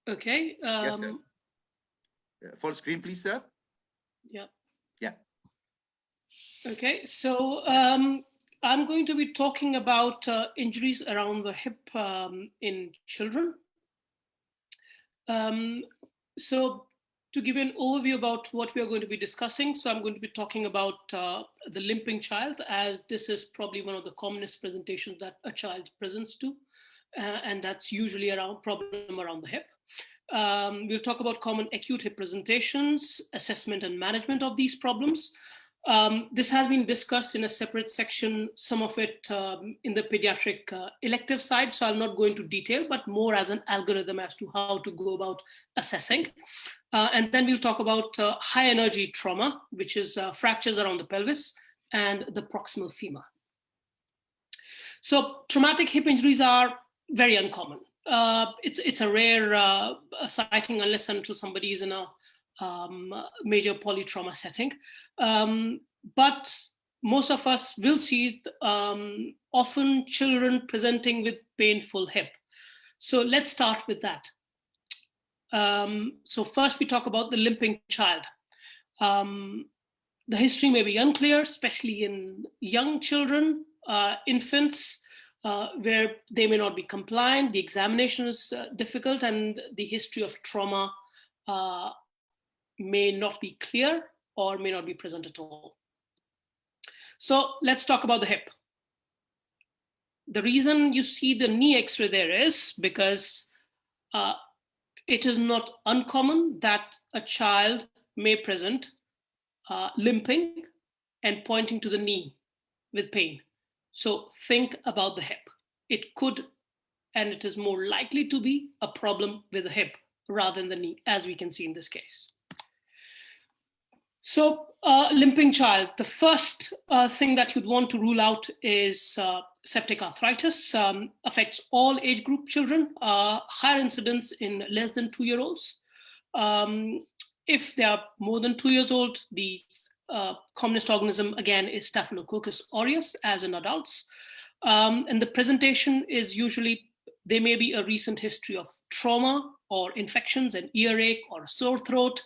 Okay. Yes, sir. Full screen, please, sir. Yeah. Yeah. Okay, so I'm going to be talking about injuries around the hip in children. So to give you an overview about what we are going to be discussing, so I'm going to be talking about the limping child, as this is probably one of the commonest presentations that a child presents to, and that's usually around problem around the hip. We'll talk about common acute hip presentations, assessment and management of these problems. This has been discussed in a separate section, some of it in the pediatric elective side, so I'll not go into detail, but more as an algorithm as to how to go about assessing. And then we'll talk about high energy trauma, which is fractures around the pelvis and the proximal femur. So traumatic hip injuries are very uncommon. It's a rare sighting unless and until somebody is in a major polytrauma setting. But most of us will see often children presenting with painful hip. So let's start with that. So first we talk about the limping child. The history may be unclear, especially in young children, infants, where they may not be compliant, the examination is difficult, and the history of trauma may not be clear or may not be present at all. So let's talk about the hip. The reason you see the knee X-ray there is because it is not uncommon that a child may present limping and pointing to the knee with pain. So think about the hip. It could, and it is more likely to be a problem with the hip rather than the knee, as we can see in this case. So limping child, the first thing that you'd want to rule out is septic arthritis. Affects all age group children, higher incidence in less than 2-year-olds. If they are more than 2 years old, the commonest organism, again, is Staphylococcus aureus, as in adults. And the presentation is usually, there may be a recent history of trauma or infections, an earache or a sore throat,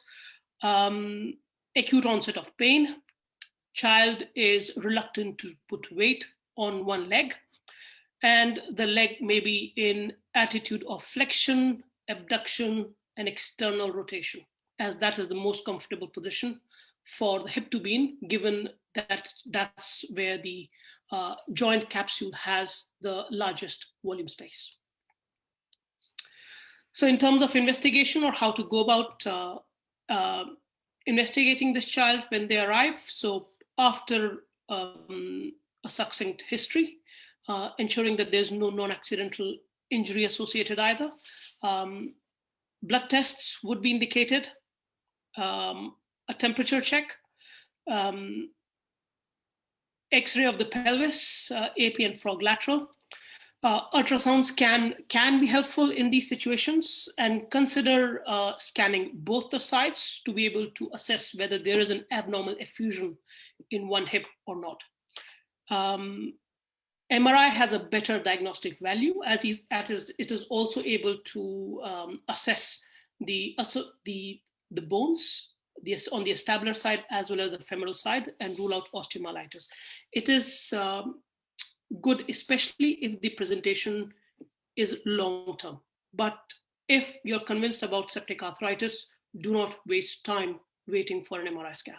acute onset of pain. Child is reluctant to put weight on one leg, and the leg may be in attitude of flexion, abduction, and external rotation, as that is the most comfortable position for the hip to be in, given that that's where the joint capsule has the largest volume space. So in terms of investigation or how to go about investigating this child when they arrive, so after a succinct history, ensuring that there's no non-accidental injury associated either. Blood tests would be indicated, a temperature check, X-ray of the pelvis, AP and frog lateral. Ultrasounds can be helpful in these situations, and consider scanning both the sides to be able to assess whether there is an abnormal effusion in one hip or not. MRI has a better diagnostic value as it is also able to assess the bones on the acetabular side as well as the femoral side and rule out osteomyelitis. It is good, especially if the presentation is long-term. But if you're convinced about septic arthritis, do not waste time waiting for an MRI scan.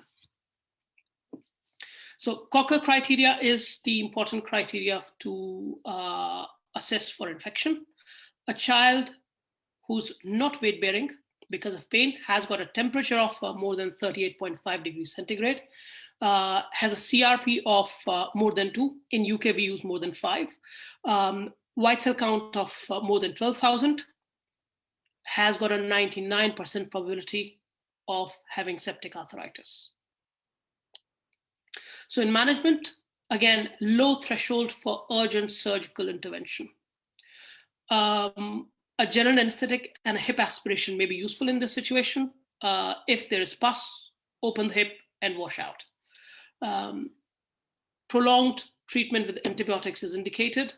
So Cocker criteria is the important criteria to assess for infection. A child who's not weight-bearing because of pain, has got a temperature of more than 38.5 degrees centigrade, has a CRP of more than 2. In UK, we use more than 5. White cell count of more than 12,000, has got a 99% probability of having septic arthritis. So in management, again, low threshold for urgent surgical intervention. A general anesthetic and a hip aspiration may be useful in this situation. If there is pus, open the hip and wash out. Prolonged treatment with antibiotics is indicated.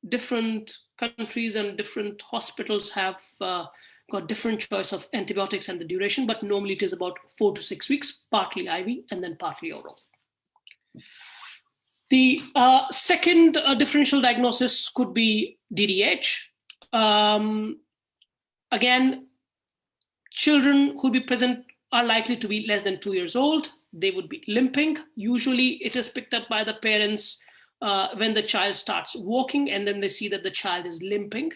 different countries and different hospitals have got different choice of antibiotics and the duration, but normally it is about 4 to 6 weeks, partly IV and then partly oral. The second differential diagnosis could be DDH. Again, children who will be present are likely to be less than 2 years old. They would be limping. Usually it is picked up by the parents when the child starts walking, and then they see that the child is limping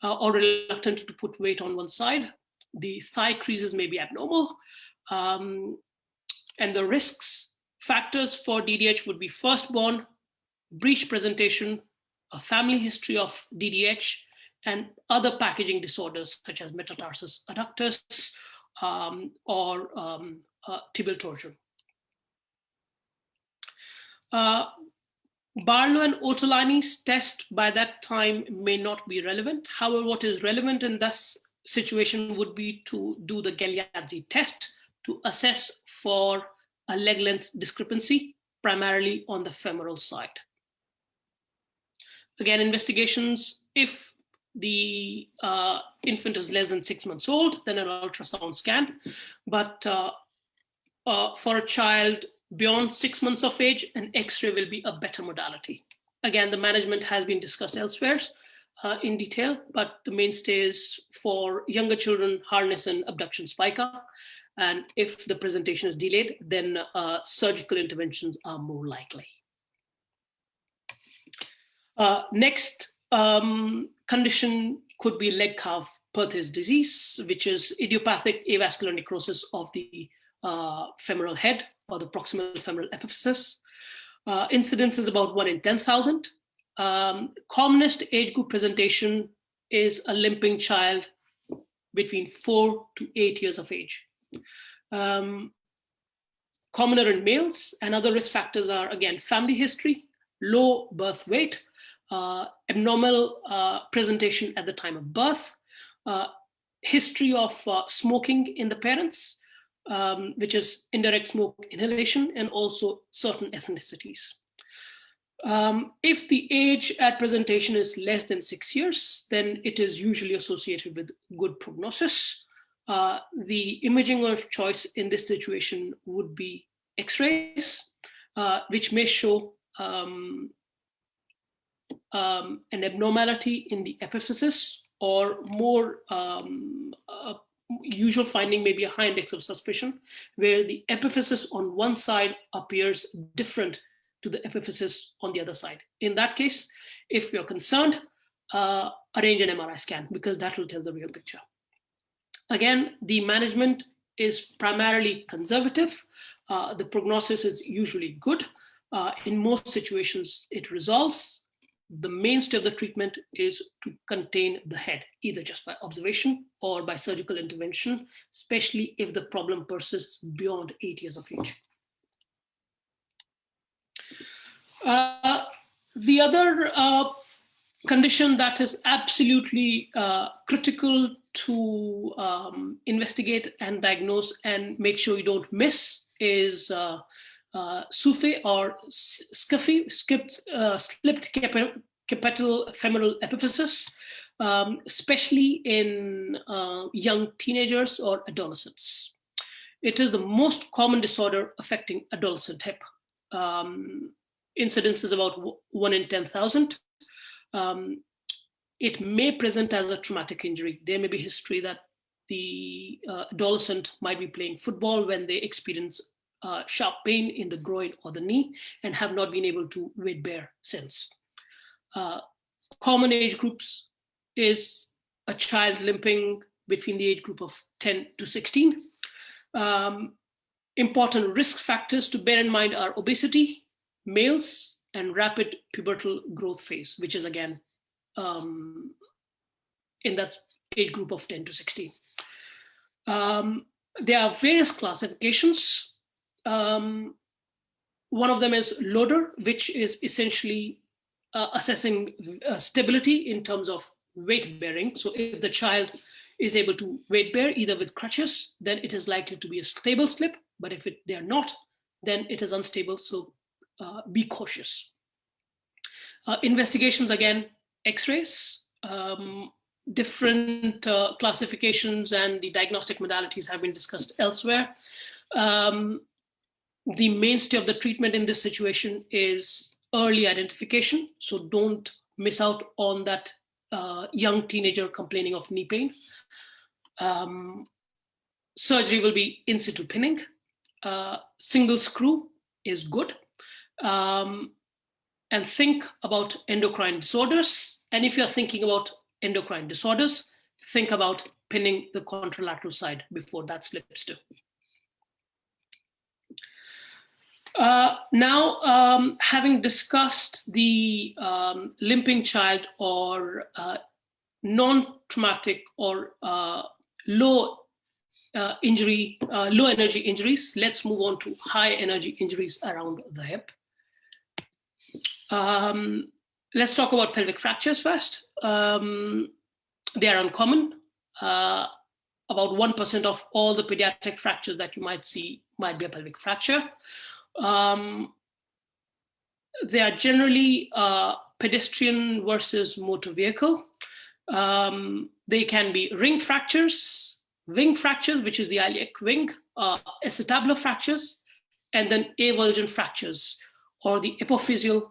or reluctant to put weight on one side. The thigh creases may be abnormal. And the risks factors for DDH would be firstborn, breech presentation, a family history of DDH, and other packaging disorders such as metatarsus adductus or tibial torsion. Barlow and Ortolani's test by that time may not be relevant. However, what is relevant in this situation would be to do the Gagliazzi test to assess for a leg length discrepancy, primarily on the femoral side. Again, investigations, if the infant is less than 6 months old, then an ultrasound scan. But for a child beyond 6 months of age, an X-ray will be a better modality. Again, the management has been discussed elsewhere in detail, but the mainstays for younger children, harness and abduction spica. And if the presentation is delayed, then surgical interventions are more likely. Next condition could be leg calf Perthes disease, which is idiopathic avascular necrosis of the femoral head or the proximal femoral epiphysis. Incidence is about 1 in 10,000. Commonest age group presentation is a limping child between 4 to 8 years of age. Commoner in males, and other risk factors are, again, family history, low birth weight, abnormal presentation at the time of birth, history of smoking in the parents, which is indirect smoke inhalation, and also certain ethnicities. If the age at presentation is less than 6 years, then it is usually associated with good prognosis. The imaging of choice in this situation would be X-rays, which may show an abnormality in the epiphysis, or more usual finding may be a high index of suspicion, where the epiphysis on one side appears different to the epiphysis on the other side. In that case, if you're concerned, arrange an MRI scan, because that will tell the real picture. Again, the management is primarily conservative. The prognosis is usually good. In most situations, it resolves. The mainstay of the treatment is to contain the head, either just by observation or by surgical intervention, especially if the problem persists beyond 8 years of age. The other condition that is absolutely critical to investigate and diagnose and make sure you don't miss is SUFE or slipped capital femoral epiphysis, especially in young teenagers or adolescents. It is the most common disorder affecting adolescent hip. Incidence is about 1 in 10,000. It may present as a traumatic injury. There may be history that the adolescent might be playing football when they experience sharp pain in the groin or the knee and have not been able to weight bear since. Common age groups is a child limping between the age group of 10 to 16. Important risk factors to bear in mind are obesity, males, and rapid pubertal growth phase, which is again in that age group of 10 to 16. There are various classifications. One of them is loader, which is essentially assessing stability in terms of weight bearing. So if the child is able to weight bear either with crutches, then it is likely to be a stable slip. But if they're not, then it is unstable. So be cautious. Investigations, again, X-rays. Different classifications and the diagnostic modalities have been discussed elsewhere. The mainstay of the treatment in this situation is early identification. So don't miss out on that young teenager complaining of knee pain. Surgery will be in situ pinning. Single screw is good. And think about endocrine disorders. And if you're thinking about endocrine disorders, think about pinning the contralateral side before that slips too. Now, having discussed the limping child or non-traumatic or low energy injuries, let's move on to high energy injuries around the hip. Let's talk about pelvic fractures first. They are uncommon. About 1% of all the pediatric fractures that you might see might be a pelvic fracture. They are generally pedestrian versus motor vehicle. They can be ring fractures, wing fractures, which is the iliac wing, acetabular fractures, and then avulsion fractures, or the epiphyseal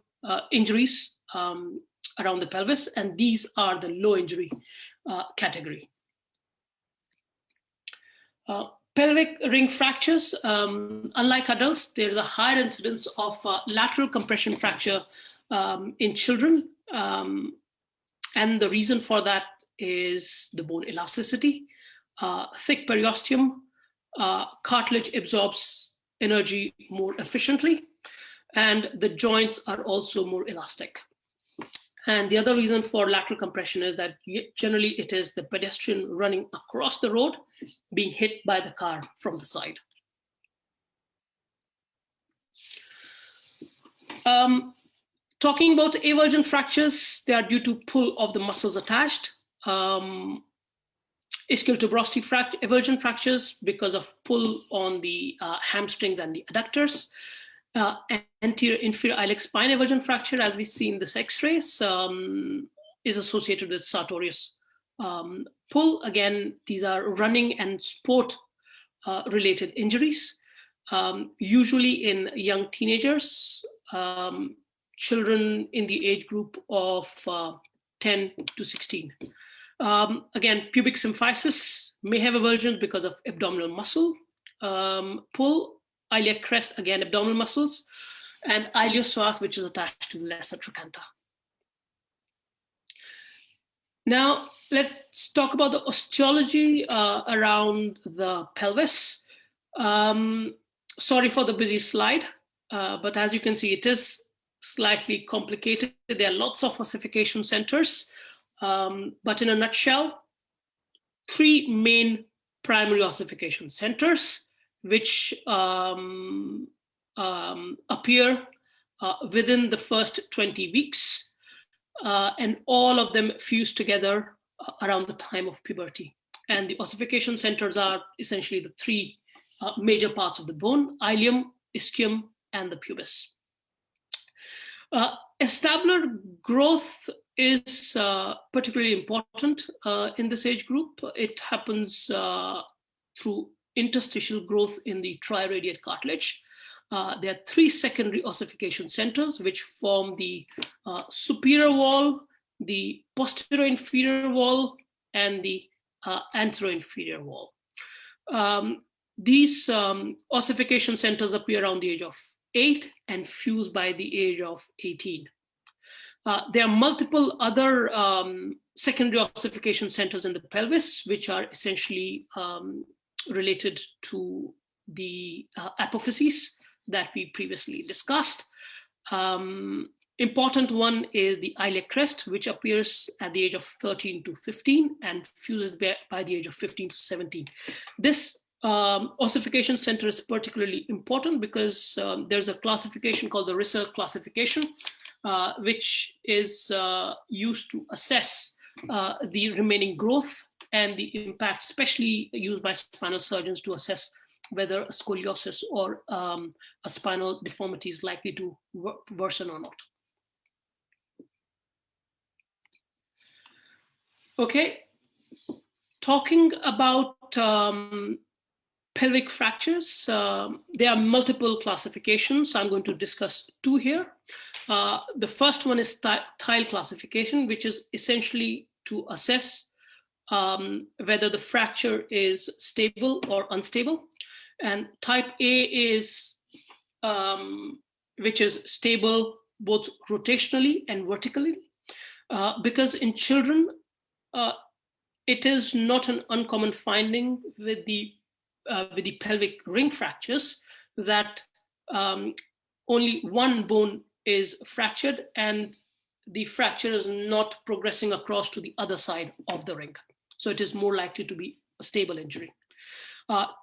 injuries around the pelvis, and these are the low injury category. Pelvic ring fractures, unlike adults, there is a higher incidence of lateral compression fracture in children. And the reason for that is the bone elasticity. Thick periosteum, cartilage absorbs energy more efficiently, and the joints are also more elastic. And the other reason for lateral compression is that generally it is the pedestrian running across the road being hit by the car from the side. Talking about avulsion fractures, they are due to pull of the muscles attached. Ischial tuberosity avulsion fractures because of pull on the hamstrings and the adductors. Anterior inferior iliac spine avulsion fracture, as we see in this X-rays, is associated with sartorius pull. Again, these are running and sport related injuries, usually in young teenagers, children in the age group of 10 to 16. Again, pubic symphysis may have avulsion because of abdominal muscle pull. Iliac crest, again, abdominal muscles, and iliopsoas, which is attached to the lesser trochanter. Now, let's talk about the osteology around the pelvis. Sorry for the busy slide, but as you can see, it is slightly complicated. There are lots of ossification centers, but in a nutshell, 3 main primary ossification centers, which appear within the first 20 weeks, and all of them fuse together around the time of puberty. And the ossification centers are essentially the 3 major parts of the bone: ilium, ischium, and the pubis. Acetabular growth is particularly important in this age group. It happens through interstitial growth in the triradiate cartilage. There are 3 secondary ossification centers which form the superior wall, the posterior inferior wall, and the anterior inferior wall. These ossification centers appear around the age of 8 and fuse by the age of 18. There are multiple other secondary ossification centers in the pelvis, which are essentially related to the epiphysis that we previously discussed. Important one is the iliac crest, which appears at the age of 13 to 15 and fuses by the age of 15 to 17. This ossification center is particularly important because there's a classification called the Risser classification, which is used to assess the remaining growth and the impact, especially used by spinal surgeons to assess whether a scoliosis or a spinal deformity is likely to worsen or not. Okay, talking about pelvic fractures, there are multiple classifications. I'm going to discuss two here. The first one is tile classification, which is essentially to assess whether the fracture is stable or unstable. And type A is, which is stable both rotationally and vertically. Because in children, it is not an uncommon finding with the pelvic ring fractures that only one bone is fractured and the fracture is not progressing across to the other side of the ring. So it is more likely to be a stable injury.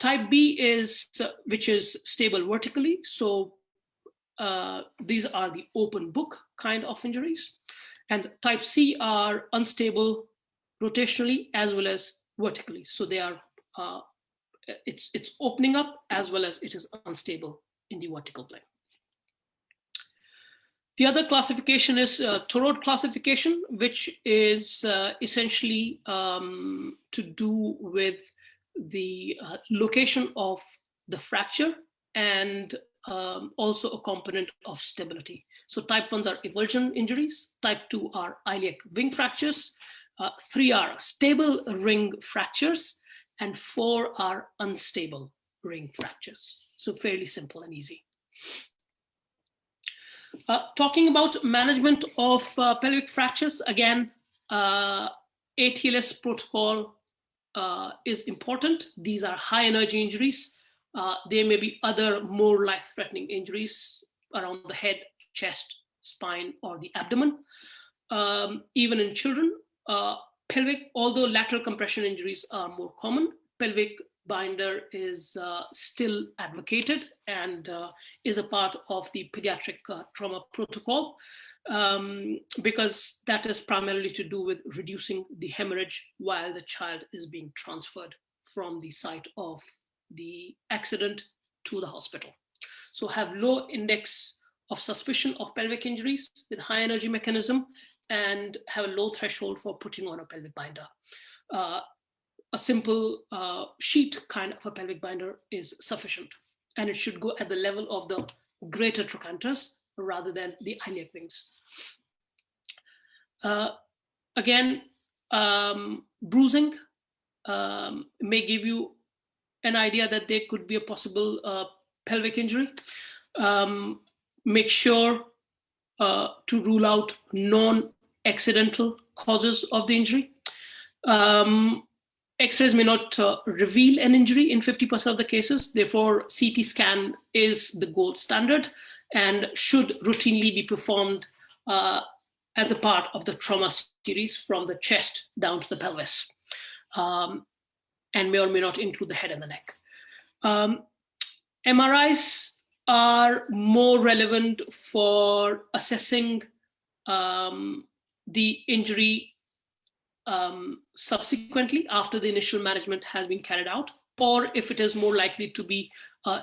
Type B is, which is stable vertically. So these are the open book kind of injuries. And type C are unstable rotationally as well as vertically. So they are, it's opening up as well as it is unstable in the vertical plane. The other classification is Toroid Classification, which is essentially to do with the location of the fracture and also a component of stability. So type 1s are avulsion injuries, type 2 are iliac wing fractures, 3 are stable ring fractures, and 4 are unstable ring fractures. So fairly simple and easy. Talking about management of pelvic fractures, again, ATLS protocol is important. These are high energy injuries. There may be other more life-threatening injuries around the head, chest, spine, or the abdomen. Even in children, pelvic, although lateral compression injuries are more common, pelvic binder is still advocated and is a part of the pediatric trauma protocol because that is primarily to do with reducing the hemorrhage while the child is being transferred from the site of the accident to the hospital. So have low index of suspicion of pelvic injuries with high energy mechanism and have a low threshold for putting on a pelvic binder. A simple sheet kind of a pelvic binder is sufficient, and it should go at the level of the greater trochanters rather than the iliac wings. Again, bruising may give you an idea that there could be a possible pelvic injury. Make sure to rule out non-accidental causes of the injury. X-rays may not reveal an injury in 50% of the cases. Therefore, CT scan is the gold standard and should routinely be performed as a part of the trauma series from the chest down to the pelvis, and may or may not include the head and the neck. MRIs are more relevant for assessing the injury subsequently after the initial management has been carried out, or if it is more likely to be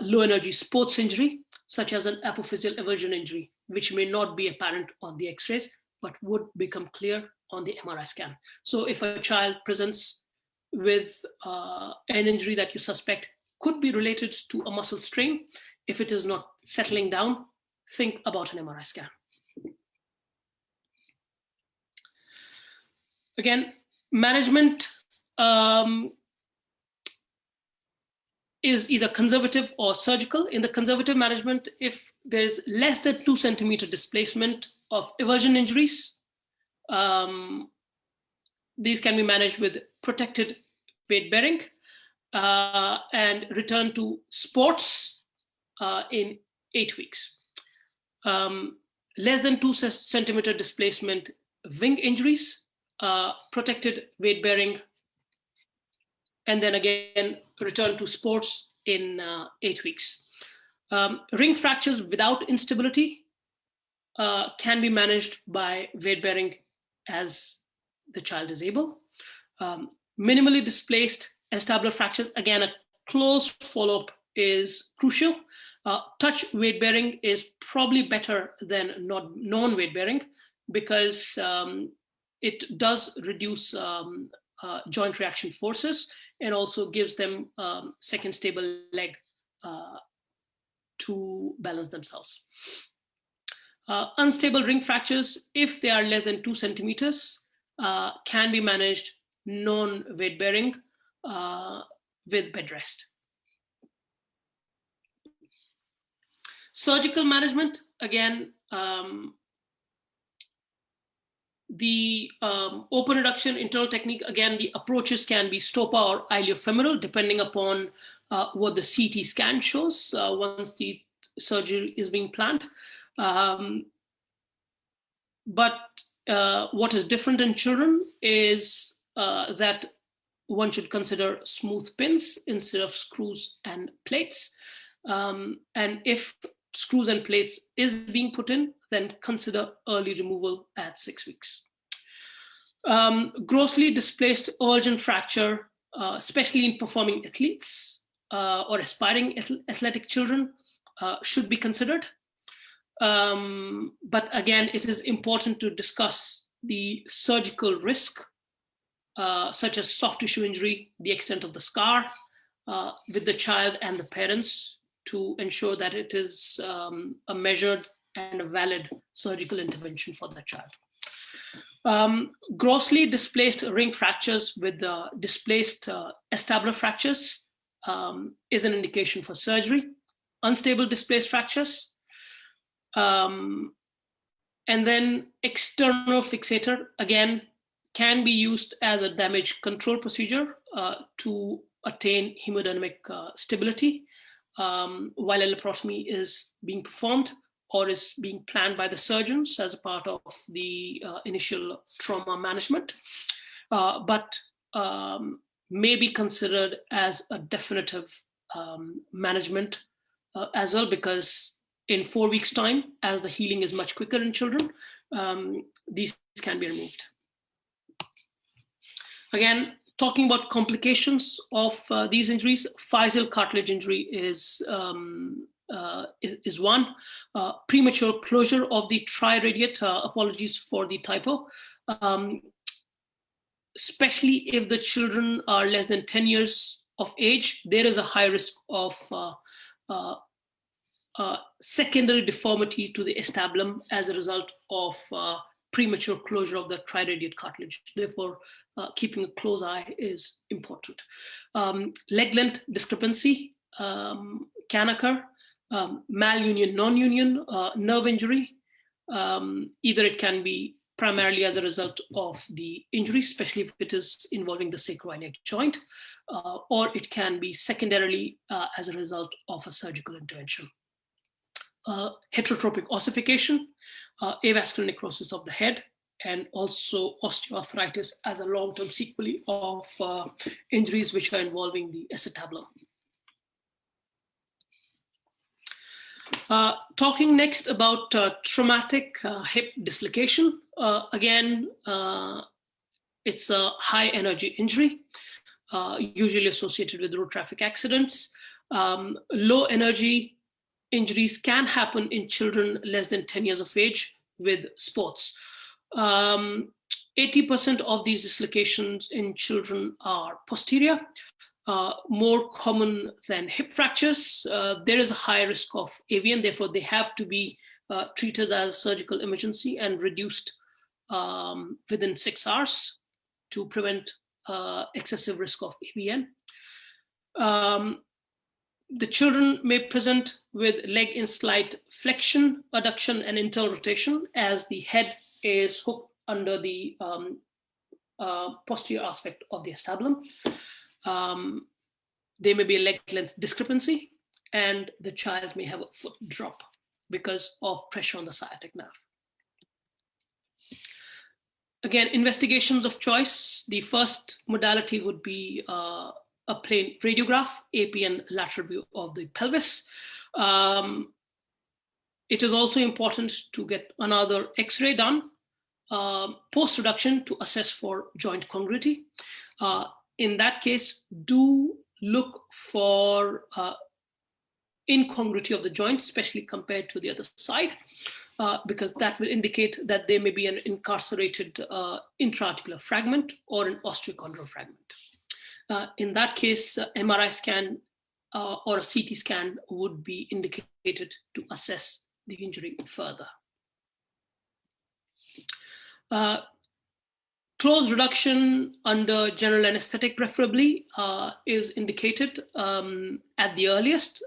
low energy sports injury, such as an epiphyseal avulsion injury, which may not be apparent on the x-rays, but would become clear on the MRI scan. So if a child presents with an injury that you suspect could be related to a muscle strain, if it is not settling down, think about an MRI scan. Again, management is either conservative or surgical. In the conservative management, if there's less than 2 centimeter displacement of avulsion injuries, these can be managed with protected weight bearing and return to sports in 8 weeks. Less than 2 centimeter displacement wing injuries, protected weight bearing, and then again return to sports in 8 weeks. Ring fractures without instability can be managed by weight bearing as the child is able. Minimally displaced acetabular fractures, again, a close follow-up is crucial. Touch weight bearing is probably better than non-weight bearing because it does reduce joint reaction forces and also gives them second stable leg to balance themselves. Unstable ring fractures, if they are less than 2 centimeters, can be managed non-weight bearing with bed rest. Surgical management, again, the open reduction internal technique, again, the approaches can be Stopa or iliofemoral, depending upon what the CT scan shows once the surgery is being planned. But what is different in children is that one should consider smooth pins instead of screws and plates. And if screws and plates is being put in, then consider early removal at 6 weeks. Grossly displaced urgent fracture, especially in performing athletes or aspiring athletic children, should be considered. But again, it is important to discuss the surgical risk, such as soft tissue injury, the extent of the scar, with the child and the parents to ensure that it is a measured and a valid surgical intervention for the child. Grossly displaced ring fractures with displaced acetabular fractures is an indication for surgery. Unstable displaced fractures. And then external fixator, again, can be used as a damage control procedure to attain hemodynamic stability while a laparotomy is being performed or is being planned by the surgeons as a part of the initial trauma management, but may be considered as a definitive management as well, because in 4 weeks' time, as the healing is much quicker in children, these can be removed. Again, talking about complications of these injuries, physeal cartilage injury is one. Premature closure of the triradiate, apologies for the typo, especially if the children are less than 10 years of age, there is a high risk of secondary deformity to the acetabulum as a result of premature closure of the triradiate cartilage. Therefore, keeping a close eye is important. Leg length discrepancy can occur. Malunion, non-union, nerve injury. Either it can be primarily as a result of the injury, especially if it is involving the sacroiliac joint, or it can be secondarily as a result of a surgical intervention. Heterotropic ossification, avascular necrosis of the head, and also osteoarthritis as a long-term sequelae of injuries which are involving the acetabulum. Talking next about traumatic hip dislocation. Again, it's a high energy injury, usually associated with road traffic accidents. Low energy injuries can happen in children less than 10 years of age with sports. 80% of these dislocations in children are posterior, more common than hip fractures. There is a high risk of AVN, therefore they have to be treated as surgical emergency and reduced within 6 hours to prevent excessive risk of AVN. The children may present with leg in slight flexion, adduction, and internal rotation as the head is hooked under the posterior aspect of the acetabulum. There may be a leg length discrepancy, and the child may have a foot drop because of pressure on the sciatic nerve. Again, investigations of choice. The first modality would be a plain radiograph, AP and lateral view of the pelvis. It is also important to get another X-ray done post-reduction to assess for joint congruity. In that case, do look for incongruity of the joints, especially compared to the other side. because that will indicate that there may be an incarcerated intra-articular fragment or an osteochondral fragment. In that case, MRI scan or a CT scan would be indicated to assess the injury further. Closed reduction under general anesthetic preferably is indicated at the earliest.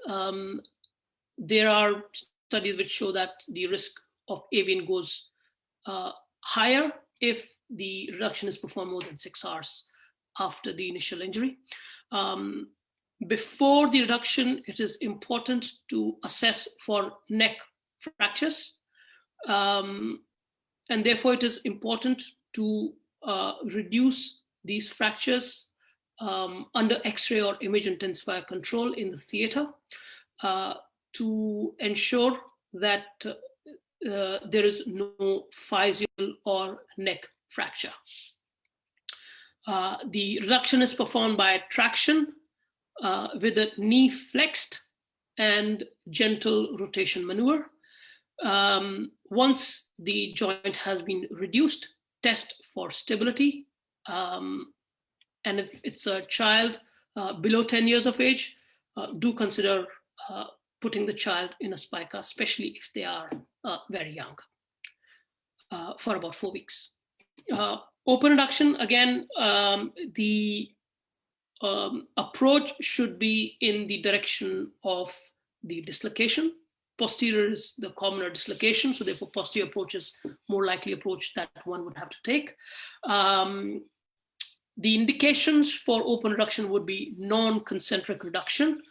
There are studies which show that the risk of AVN goes higher if the reduction is performed more than 6 hours after the initial injury. Before the reduction, it is important to assess for neck fractures. And therefore, it is important to reduce these fractures under X-ray or image intensifier control in the theater to ensure that there is no physeal or neck fracture. The reduction is performed by traction with a knee flexed and gentle rotation maneuver. Once the joint has been reduced, test for stability. And if it's a child below 10 years of age, do consider putting the child in a spica, especially if they are very young, for about 4 weeks. Open reduction, again, the approach should be in the direction of the dislocation. Posterior is the commoner dislocation, so therefore posterior approach is more likely approach that one would have to take. The indications for open reduction would be non-concentric reduction,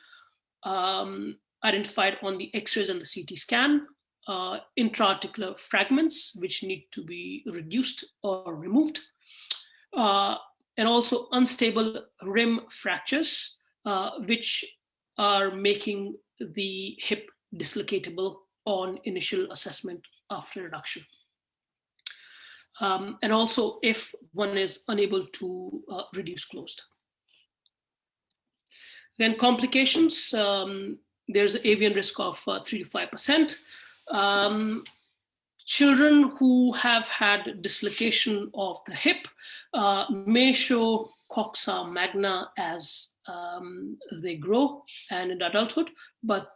identified on the X-rays and the CT scan, intra-articular fragments which need to be reduced or removed, and also unstable rim fractures, which are making the hip dislocatable on initial assessment after reduction. And also if one is unable to reduce closed. Then complications, there's an AVN risk of 3 to 5%. Children who have had dislocation of the hip may show coxa magna as they grow and in adulthood, but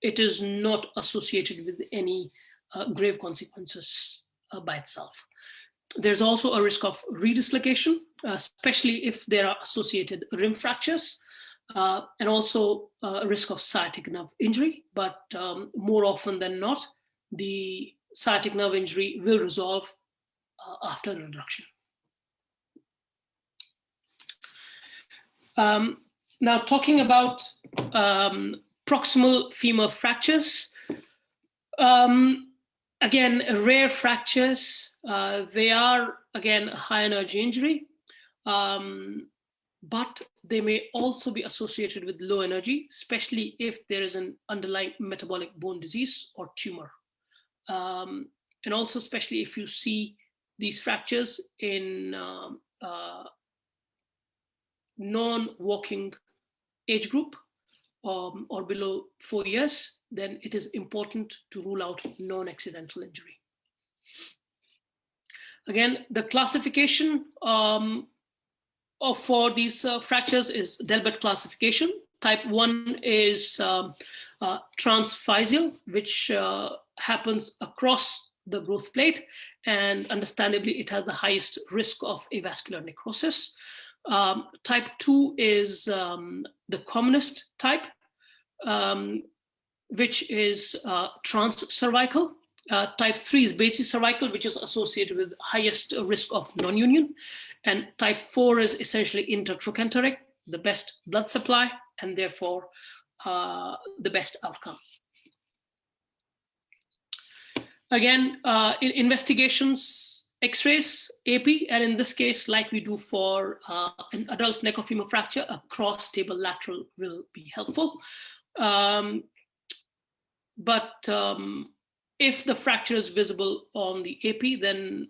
it is not associated with any grave consequences by itself. There's also a risk of redislocation, especially if there are associated rim fractures, and also a risk of sciatic nerve injury, but more often than not, the sciatic nerve injury will resolve after the reduction. Now talking about proximal femur fractures, again, rare fractures, they are, again, a high energy injury, but they may also be associated with low energy, especially if there is an underlying metabolic bone disease or tumor. And also, especially if you see these fractures in non-walking age group or below 4 years, then it is important to rule out non-accidental injury. Again, the classification for these fractures is Delbert classification. Type 1 is transphyseal, which happens across the growth plate, and understandably it has the highest risk of avascular necrosis. Type 2 is the commonest type, which is transcervical. Type 3 is basicervical, which is associated with highest risk of non-union. And type 4 is essentially intertrochanteric, the best blood supply, and therefore the best outcome. Again, in investigations, X-rays, AP, and in this case, like we do for an adult neck or femur fracture, a cross-table lateral will be helpful. But if the fracture is visible on the AP, then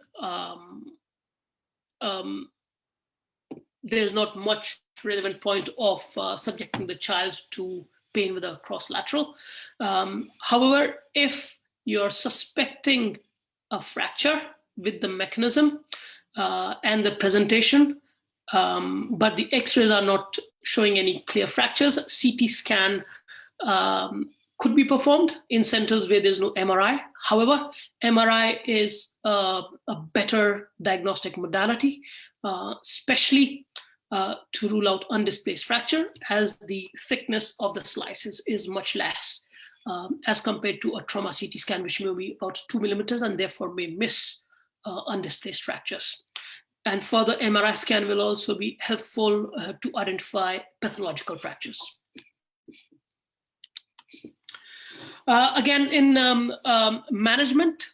there's not much relevant point of subjecting the child to pain with a cross-lateral. However, if you're suspecting a fracture with the mechanism and the presentation, but the x-rays are not showing any clear fractures, CT scan could be performed in centers where there's no MRI. However, MRI is a better diagnostic modality, especially to rule out undisplaced fracture, as the thickness of the slices is much less as compared to a trauma CT scan, which may be about 2 millimeters and therefore may miss undisplaced fractures. And further MRI scan will also be helpful to identify pathological fractures. Again, in management,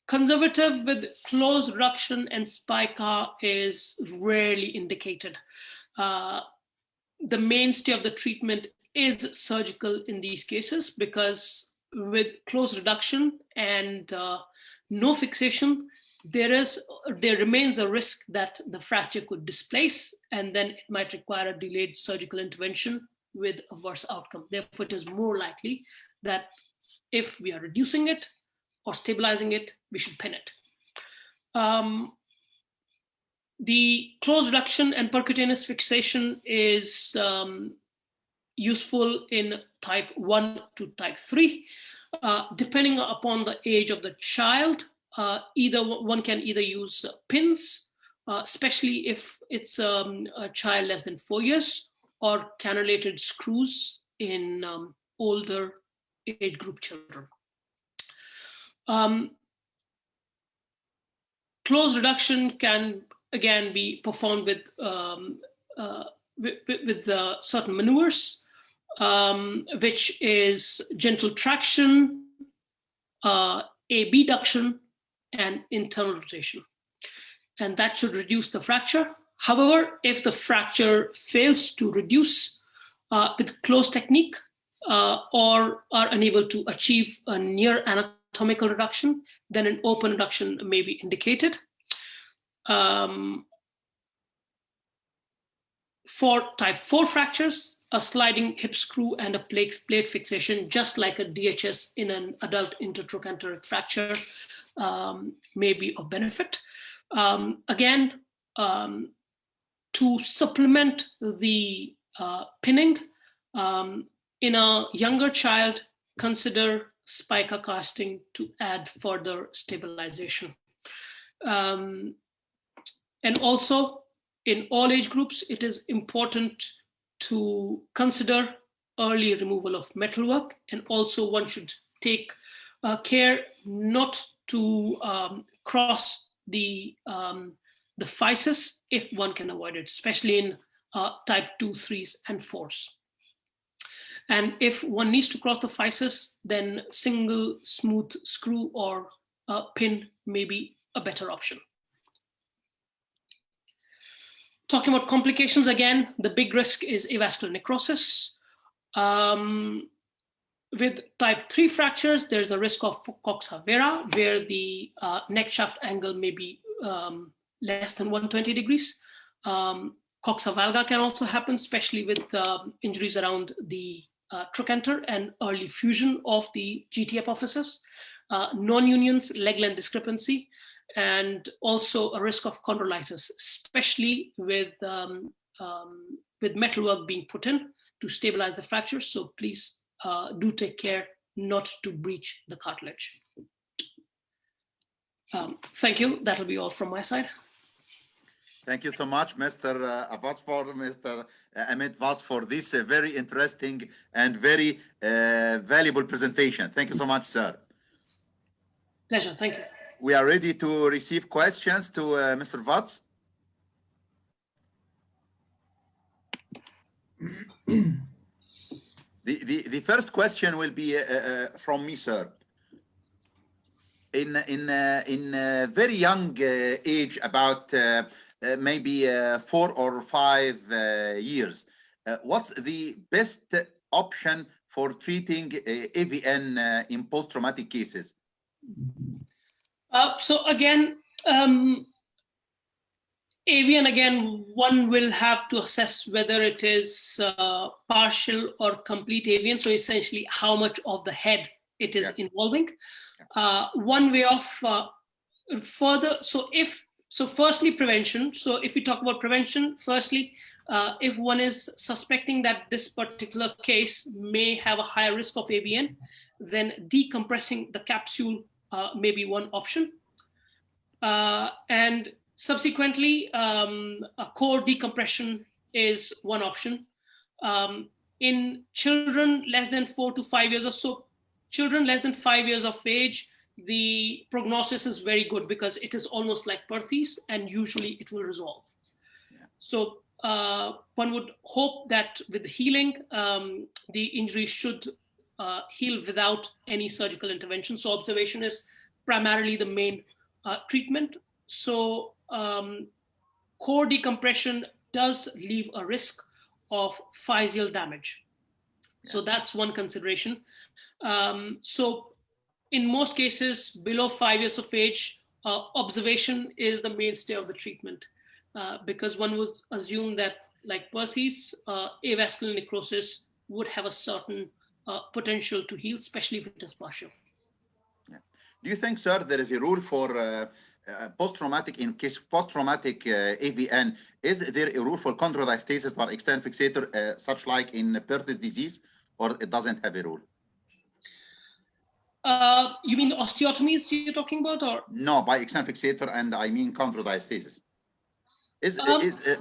conservative with close reduction and spica is rarely indicated. The mainstay of the treatment is surgical in these cases, because with close reduction and no fixation, there remains a risk that the fracture could displace, and then it might require a delayed surgical intervention with a worse outcome. Therefore, it is more likely that if we are reducing it or stabilizing it, we should pin it. The close reduction and percutaneous fixation is useful in type 1 to type 3. Depending upon the age of the child, one can either use pins, especially if it's a child less than 4 years, or cannulated screws in older age group children. Close reduction can again be performed with certain maneuvers, which is gentle traction, abduction, and internal rotation. And that should reduce the fracture. However, if the fracture fails to reduce with close technique or are unable to achieve a near anatomical reduction, then an open reduction may be indicated. For type 4 fractures, a sliding hip screw and a plate fixation, just like a DHS in an adult intertrochanteric fracture, may be of benefit. Again, to supplement the pinning, in a younger child, consider spica casting to add further stabilization. And also, in all age groups, it is important to consider early removal of metalwork, and also one should take care not to cross the physis if one can avoid it, especially in type 2, 3s, and 4s. And if one needs to cross the physis, then single smooth screw or pin may be a better option. Talking about complications, again, the big risk is avascular necrosis. With type 3 fractures, there's a risk of coxa vara, where the neck shaft angle may be less than 120 degrees. Coxa valga can also happen, especially with injuries around the trochanter and early fusion of the GT epiphysis. Non-unions, leg length discrepancy, and also a risk of chondrolitis, especially with metalwork being put in to stabilize the fracture. So please do take care not to breach the cartilage. Thank you. That'll be all from my side. Thank you so much, Mr. Amit Vats, for this very interesting and very valuable presentation. Thank you so much, sir. Pleasure. Thank you. We are ready to receive questions to Mr. Vats. The first question will be from me, sir. In a very young age, about maybe 4 or 5 years, what's the best option for treating AVN in post-traumatic cases? So again, AVN, again, one will have to assess whether it is partial or complete AVN. So essentially, how much of the head it is involving. One way of further, so firstly, prevention. So if we talk about prevention, firstly, if one is suspecting that this particular case may have a higher risk of AVN, then decompressing the capsule may be one option. And subsequently, a core decompression is one option. In children less than 4 to 5 years or so, children less than 5 years of age, the prognosis is very good because it is almost like Perthes and usually it will resolve. Yeah. So one would hope that with the healing, the injury should heal without any surgical intervention. So observation is primarily the main treatment. So core decompression does leave a risk of physeal damage. Yeah. So that's one consideration. So in most cases, below 5 years of age, observation is the mainstay of the treatment because one would assume that, like Perthes, avascular necrosis would have a certain potential to heal, especially if it is partial. Yeah. Do you think, sir, there is a rule for post-traumatic, in case post-traumatic AVN, is there a rule for chondrodiastasis by external fixator, such like in Perthes disease, or it doesn't have a rule? You mean osteotomies you're talking about, or? No, by external fixator, and I mean chondrodiastasis.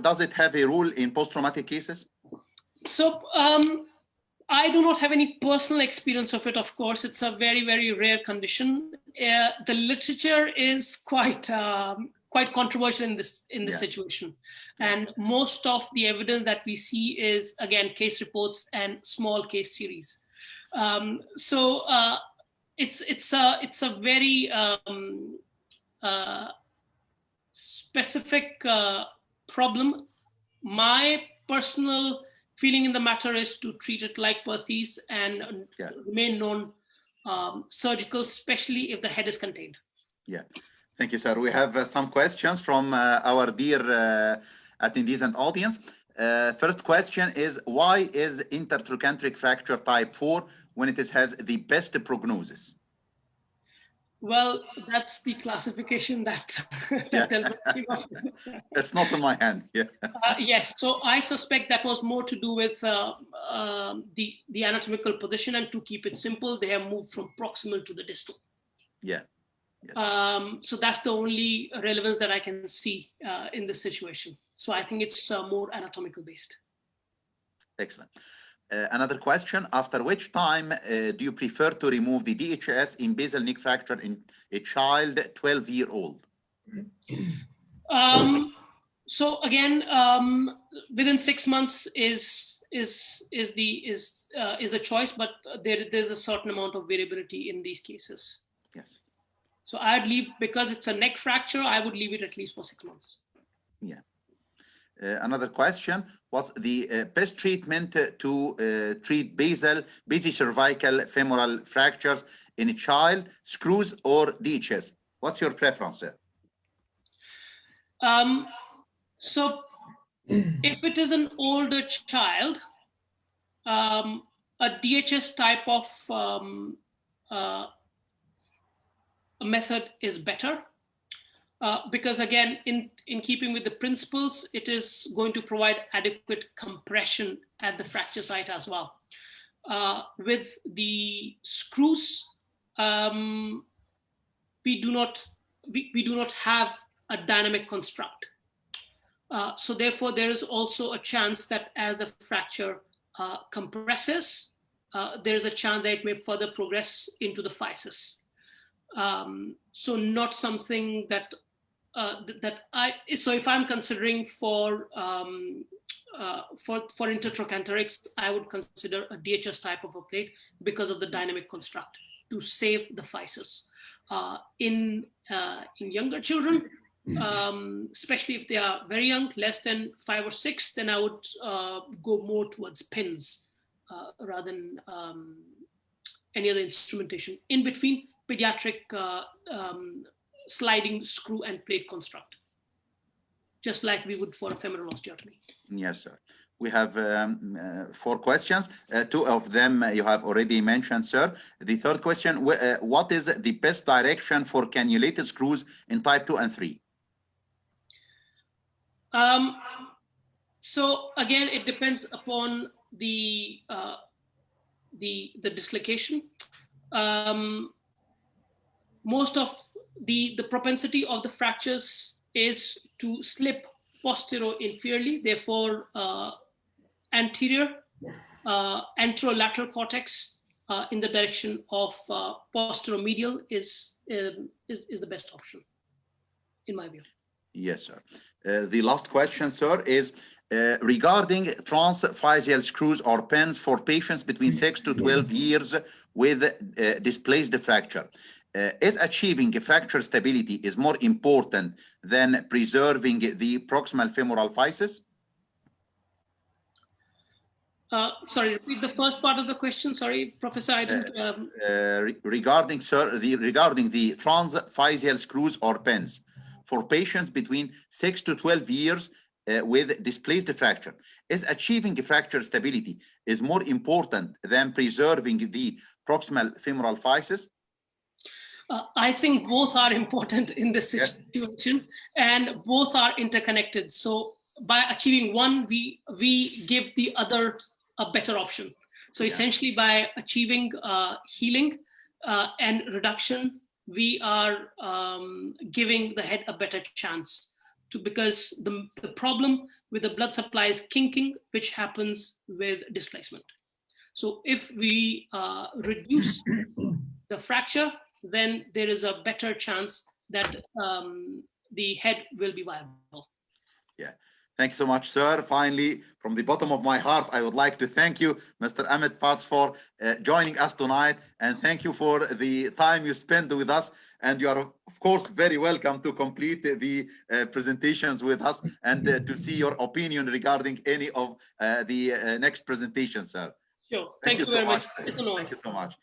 Does it have a rule in post-traumatic cases? So I do not have any personal experience of it. Of course, it's a very, very rare condition. The literature is quite controversial in this situation, and most of the evidence that we see is, again, case reports and small case series. It's a very specific problem. My personal feeling in the matter is to treat it like Perthes and remain non-surgical, especially if the head is contained. Yeah, thank you, sir. We have some questions from our dear attendees and audience. First question is, why is intertrochanteric fracture type 4 when it has the best prognosis? Well, that's the classification that It's not in my hand. Yeah. Yes. So I suspect that was more to do with the anatomical position, and to keep it simple, they have moved from proximal to the distal. Yeah. Yes. So that's the only relevance that I can see in this situation. So I think it's more anatomical based. Excellent. Another question, after which time do you prefer to remove the DHS in basal neck fracture in a child 12-year-old? So again, within 6 months is the choice, but there's a certain amount of variability in these cases. Yes. So I'd leave, because it's a neck fracture, I would leave it at least for 6 months. Yeah. Another question, what's the best treatment to treat basicervical femoral fractures in a child, screws or DHS? What's your preference, sir? So if it is an older child, a DHS type of a method is better. Because again, in keeping with the principles, it is going to provide adequate compression at the fracture site as well. With the screws, we do not have a dynamic construct. So therefore, there is also a chance that as the fracture compresses, there is a chance that it may further progress into the physis. So not something that so if I'm considering for intertrochanterics, I would consider a DHS type of a plate because of the dynamic construct to save the physis. In younger children, especially if they are very young, less than 5 or 6, then I would go more towards pins rather than any other instrumentation. In between, pediatric sliding screw and plate construct. just like we would for a femoral osteotomy. Yes, sir. We have 4 questions. 2 of them you have already mentioned, sir. The third question, what is the best direction for cannulated screws in type 2 and 3? So again, it depends upon the dislocation. Most of the propensity of the fractures is to slip posterior-inferiorly, therefore anterior anterolateral cortex in the direction of posterior-medial is the best option, in my view. Yes, sir. The last question, sir, is regarding transphysial screws or pins for patients between 6 to 12 years with displaced fracture. Is achieving fracture stability is more important than preserving the proximal femoral physis? Sorry, repeat the first part of the question. Sorry, Professor, I didn't. Regarding, sir, regarding the transphysial screws or pins for patients between 6 to 12 years with displaced fracture, is achieving fracture stability is more important than preserving the proximal femoral physis? I think both are important in this situation, and both are interconnected. So by achieving one, we give the other a better option. So essentially, by achieving healing and reduction, we are giving the head a better chance to, because the problem with the blood supply is kinking, which happens with displacement. So if we reduce the fracture, then there is a better chance that the head will be viable. Yeah. Thanks so much, sir. Finally, from the bottom of my heart, I would like to thank you, Mr. Amit Vats, for joining us tonight. And thank you for the time you spent with us. And you are, of course, very welcome to complete the presentations with us and to see your opinion regarding any of the next presentations, sir. Sure. Thank you very much. Thank you so much.